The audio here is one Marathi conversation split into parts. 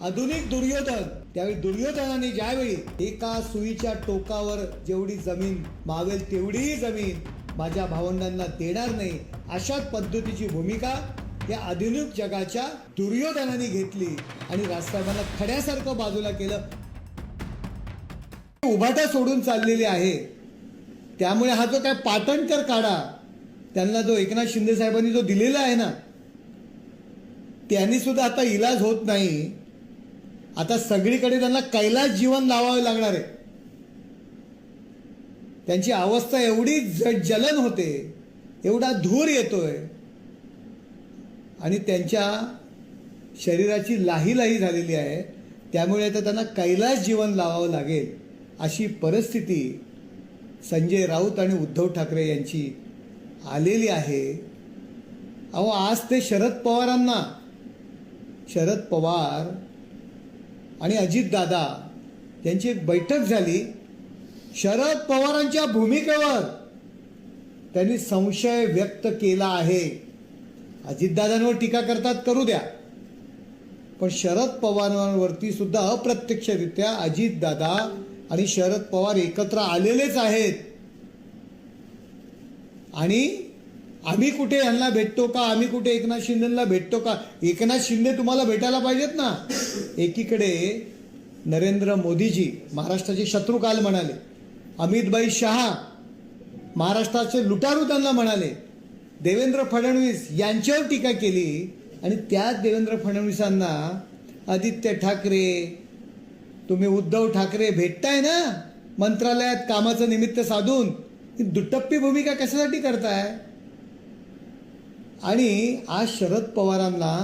आधुनिक दुर्योधन, त्यावेळी दुर्योधनाने ज्यावेळी एका सुईच्या टोकावर जेवढी जमीन मावेल तेवढीही जमीन माझ्या भावंडांना देणार नाही, अशाच पद्धतीची भूमिका या आधुनिक जगाच्या दुर्योधनाने घेतली आणि राजसाहेबांना खड्यासारखं बाजूला केलं. उभाटा सोडून चाललेली आहे. त्यामुळे हा जो काय पाटणकर काढा त्यांना जो एकनाथ शिंदे साहेबांनी जो दिलेला आहे ना, त्यांनी सुद्धा आता इलाज होत नाही. आता सगळीकडे त्यांना कैलास जीवन लावावे लागणार आहे. त्यांची अवस्था एवढी जलन होते, एवढा धूर येतोय आणि त्यांच्या शरीराची लाही झालेली आहे. त्यामुळे आता त्यांना कैलास जीवन लावावं लागेल अशी परिस्थिती संजय राऊत आणि उद्धव ठाकरे यांची आलेली आहे. अहो, आज ते शरद पवार आणि अजितदादा यांची एक बैठक झाली. शरद पवारांच्या भूमिकेवर त्यांनी संशय व्यक्त केला आहे. अजितदादांवर टीका करतात करू द्या, पण शरद पवारांवरती सुद्धा अप्रत्यक्षरित्या अजितदादा आणि शरद पवार एकत्र आलेलेच आहेत. आणि आम्ही कुठे यांना भेटतो का, आम्ही कुठे एकनाथ शिंदेला भेटतो का? एकनाथ शिंदे तुम्हाला भेटायला पाहिजेत ना. एकीकडे नरेंद्र मोदीजी महाराष्ट्राचे शत्रुकाल म्हणाले, अमितभाई शहा महाराष्ट्राचे लुटारू त्यांना म्हणाले, देवेंद्र फडणवीस यांच्यावर टीका केली आणि त्याच देवेंद्र फडणवीसांना आदित्य ठाकरे, तुम्ही उद्धव ठाकरे भेटताय ना मंत्रालयात कामाचं निमित्त साधून, ही दुटप्पी भूमिका कशासाठी करताय? आणि आज शरद पवारांना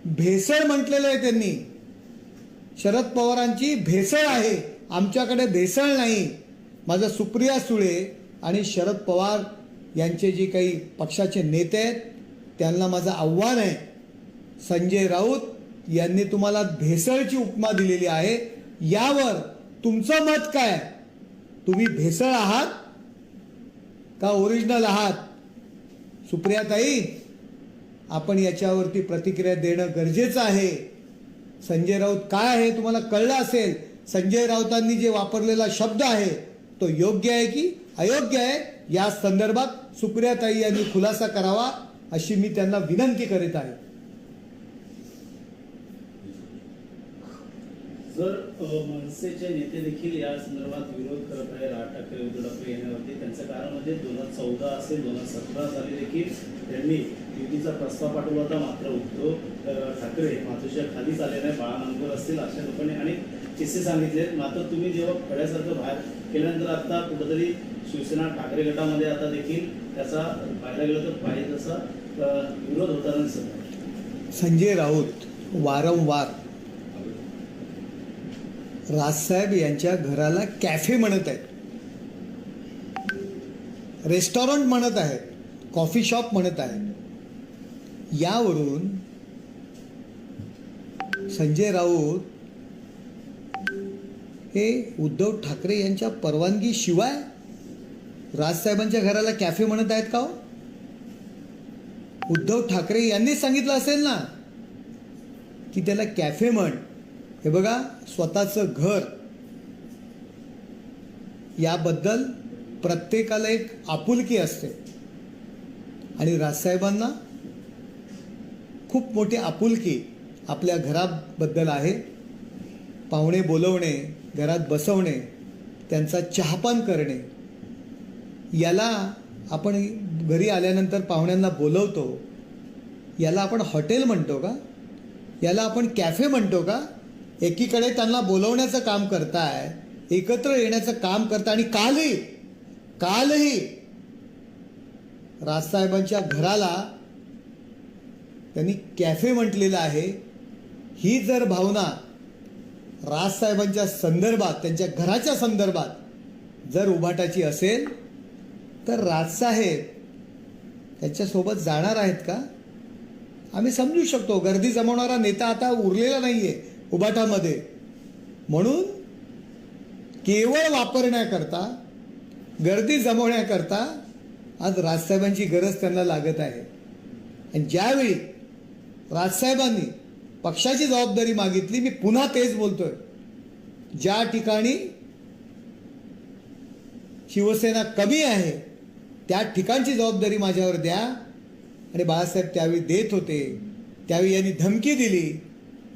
भेसळ म्हटलेलं आहे त्यांनी. शरद पवारांची भेसळ आहे, आमच्याकडे भेसळ नाही. माझं सुप्रिया सुळे आणि शरद पवार यांचे जे काही पक्षाचे नेते आहेत त्यांना माझं आव्हान आहे, संजय राऊत यांनी तुम्हाला भेसळची उपमा दिलेली आहे, यावर तुमचं मत काय? तुम्ही भेसळ आहात का ओरिजिनल आहात? सुप्रियाताई, आपण याच्यावरती प्रतिक्रिया देणं गरजेचं आहे. संजय राऊत काय आहे तुम्हाला कळलं असेल. संजय राऊतांनी जे वापरलेला शब्द आहे तो योग्य आहे की अयोग्य आहे, या संदर्भात सुप्रियाताई यांनी खुलासा करावा अशी मी त्यांना विनंती करीत आहे. जर मनसेचे नेते देखील या संदर्भात विरोध करत आहे राज ठाकरे उद्धव ठाकरे येण्यावरती, त्यांचं कारण म्हणजे 2014 असेल 2017 साली देखील त्यांनी युतीचा प्रस्ताव पाठवला होता, मात्र उद्धव ठाकरे मातोश्रीच्या खालीच आले नाही, बाळामानकर असतील अशा लोकांनी अनेक किस्से सांगितले. मात्र तुम्ही जेव्हा खड्यासारखं बाहेर केल्यानंतर आता कुठंतरी शिवसेना ठाकरे गटामध्ये आता देखील त्याचा पाहायला गेलं तर पाहिजे तसा विरोध होताना दिसत. संजय राऊत वारंवार राजसाहेब यांच्या घराला कॅफे म्हणत आहेत, रेस्टॉरंट म्हणत आहेत, कॉफी शॉप म्हणत आहेत. यावरून संजय राऊत हे उद्धव ठाकरे यांच्या परवानगी शिवाय राजसाहेबांच्या घराला कॅफे म्हणत आहेत का? उद्धव ठाकरे यांनी सांगितलं असेल ना की त्याला कॅफे म्हण. हे बघा, स्वतःचं घर याबद्दल प्रत्येकाला एक आपुलकी असते आणि राजसाहेबांना खूप मोठी आपुलकी आपल्या घराबद्दल आहे. पाहुणे बोलवणे, घरात बसवणे, त्यांचा चहापान करणे, याला आपण घरी आल्यानंतर पाहुण्यांना बोलवतो, याला आपण हॉटेल म्हणतो का? याला आपण कॅफे म्हणतो का? एकीकडे त्यांना बोलवण्याचं काम करताय, एकत्र येण्याचं काम करताय आणि कालही राजसाहेबांच्या घराला त्यांनी कॅफे म्हटलेलं आहे. ही जर भावना राजसाहेबांच्या संदर्भात, त्यांच्या घराच्या संदर्भात जर उभाटाची असेल तर राजसाहेब त्याच्यासोबत जाणार आहेत का? आम्ही समजू शकतो, गर्दी जमवणारा नेता आता उरलेला नाहीये उभाटामध्ये, म्हणून केवळ वापरण्याकरता, गर्दी जमवण्याकरता आज राजसाहेबांची गरज त्यांना लागत आहे. आणि ज्यावेळी राजसाहेबांनी पक्षाची जबाबदारी मागितली. मी पुन्हा तेच बोलतोय, ज्या ठिकाणी शिवसेना कमी आहे त्या ठिकाणची जबाबदारी माझ्यावर द्या. आणि बाळासाहेब त्यावेळी देत होते. त्यावेळी यांनी धमकी दिली,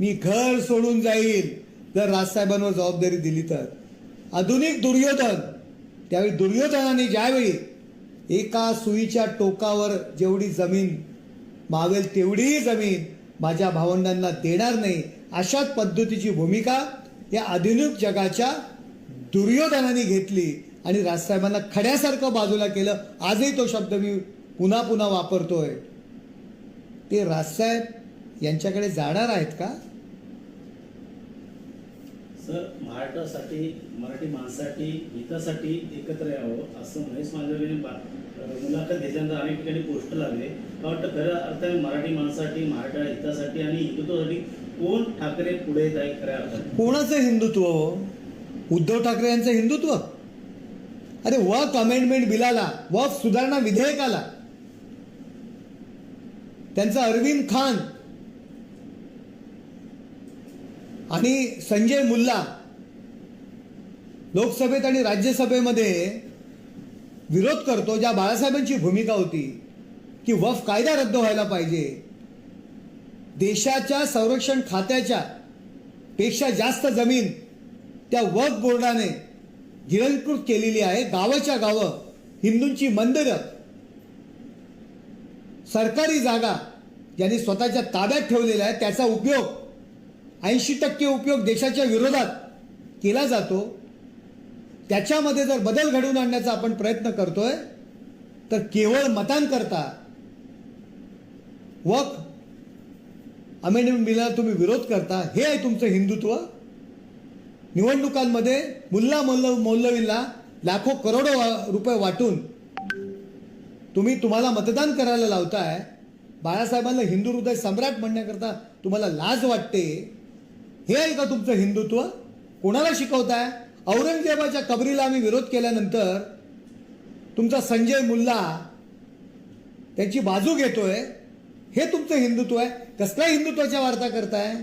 मी घर सोडून जाईल जर राजसाहेबांवर जबाबदारी दिली तर. आधुनिक दुर्योधन, त्यावेळी दुर्योधनाने ज्यावेळी एका सुईच्या टोकावर जेवढी जमीन मावेल तेवढीही जमीन माझ्या भावंडांना देणार नाही, अशाच पद्धतीची भूमिका या आधुनिक जगाच्या दुर्योधनाने घेतली आणि राजसाहेबांना खड्यासारखं बाजूला केलं. आजही तो शब्द मी पुन्हा पुन्हा वापरतोय. ते राजसाहेब यांच्याकडे जाणार आहेत का? सर, महाराष्ट्रासाठी, मराठी माणसासाठी, हितासाठी एकत्र यावं असं महेश मांजरेने मुलाखत घेतल्यानंतर अनेक ठिकाणी पोस्ट लागले. मला वाटतं खऱ्या अर्थाने मराठी माणसासाठी, मराठा हितासाठी आणि हिंदुत्वासाठी कोण ठाकरे पुढे येत आहे खऱ्या अर्थाने? कोणाचं हिंदुत्व? उद्धव ठाकरे यांचं हिंदुत्व? अरे वक्फ अमेंडमेंट बिलाला, वक्फ सुधारणा विधेयकाला त्यांचा अरविंद खान आणि संजय मुल्ला लोकसभेत आणि राज्यसभेमध्ये विरोध करतो. ज्या बाळासाहेबांची भूमिका होती की वक्फ कायदा रद्द व्हायला पाहिजे, देशाच्या संरक्षण खात्याच्या पेक्षा जास्त जमीन त्या वक्फ बोर्डाने गिळंकृत केलेली आहे. गावाच्या गावं, हिंदूंची मंदिरं, सरकारी जागा ज्यांनी स्वतःच्या ताब्यात ठेवलेल्या आहे त्याचा उपयोग 80% उपयोग देशाच्या विरोधात केला जातो. त्याच्यामध्ये जर बदल घडवून आणण्याचा आपण प्रयत्न करतोय तर केवळ मतांकरता वक्फ अमेंडमेंट बिलाला तुम्ही विरोध करता, हे आहे तुमचं हिंदुत्व? निवडणुकांमध्ये मुल्ला मौलवींना लाखो करोडो रुपये वाटून तुम्हाला मतदान करायला लावताय. बाळासाहेबांना हिंदू हृदय सम्राट म्हणण्याकरता तुम्हाला लाज वाटते. हे आहे का तुमचं हिंदुत्व? कोणाला शिकवताय? औरंगजेबाच्या कबरीला आम्ही विरोध केल्यानंतर तुमचा संजय मुल्ला त्याची बाजू घेतोय, हे तुमचं हिंदुत्व आहे? कसल्या हिंदुत्वाच्या वार्ता करताय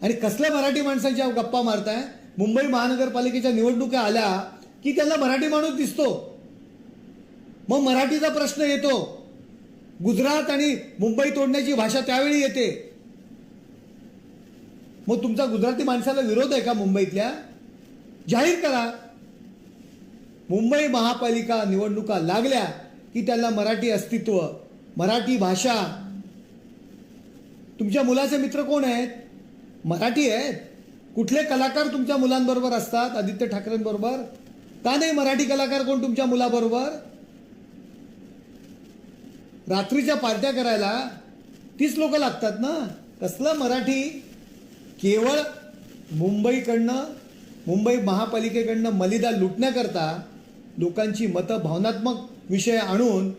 आणि कसल्या मराठी माणसांच्या गप्पा मारताय? मुंबई महानगरपालिकेच्या निवडणुका आल्या की त्यांना मराठी माणूस दिसतो, मग मराठीचा प्रश्न येतो. गुजरात आणि मुंबई तोडण्याची भाषा त्यावेळी येते. मग तुमचा गुजराती माणसाला विरोध आहे का मुंबईतल्या? जाहीर करा. मुंबई महापालिका निवडणुका लागल्या की त्याला मराठी अस्तित्व, मराठी भाषा. तुमच्या मुलाचे मित्र कोण आहेत? मराठी आहेत. कुठले कलाकार तुमच्या मुलांबरोबर असतात? आदित्य ठाकरेंबरोबर का नाही मराठी कलाकार कोण तुमच्या मुलाबरोबर? रात्रीच्या पार्ट्या करायला तीच लोक लागतात ना. कसलं मराठी? केवळ मुंबई महापालिकेकडनं मलिदा लुटण्याकरता लोकांची मतं भावनात्मक विषय आणून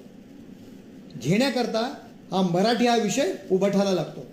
घेण्याकरता हा मराठी हा विषय उभठाला लागतो.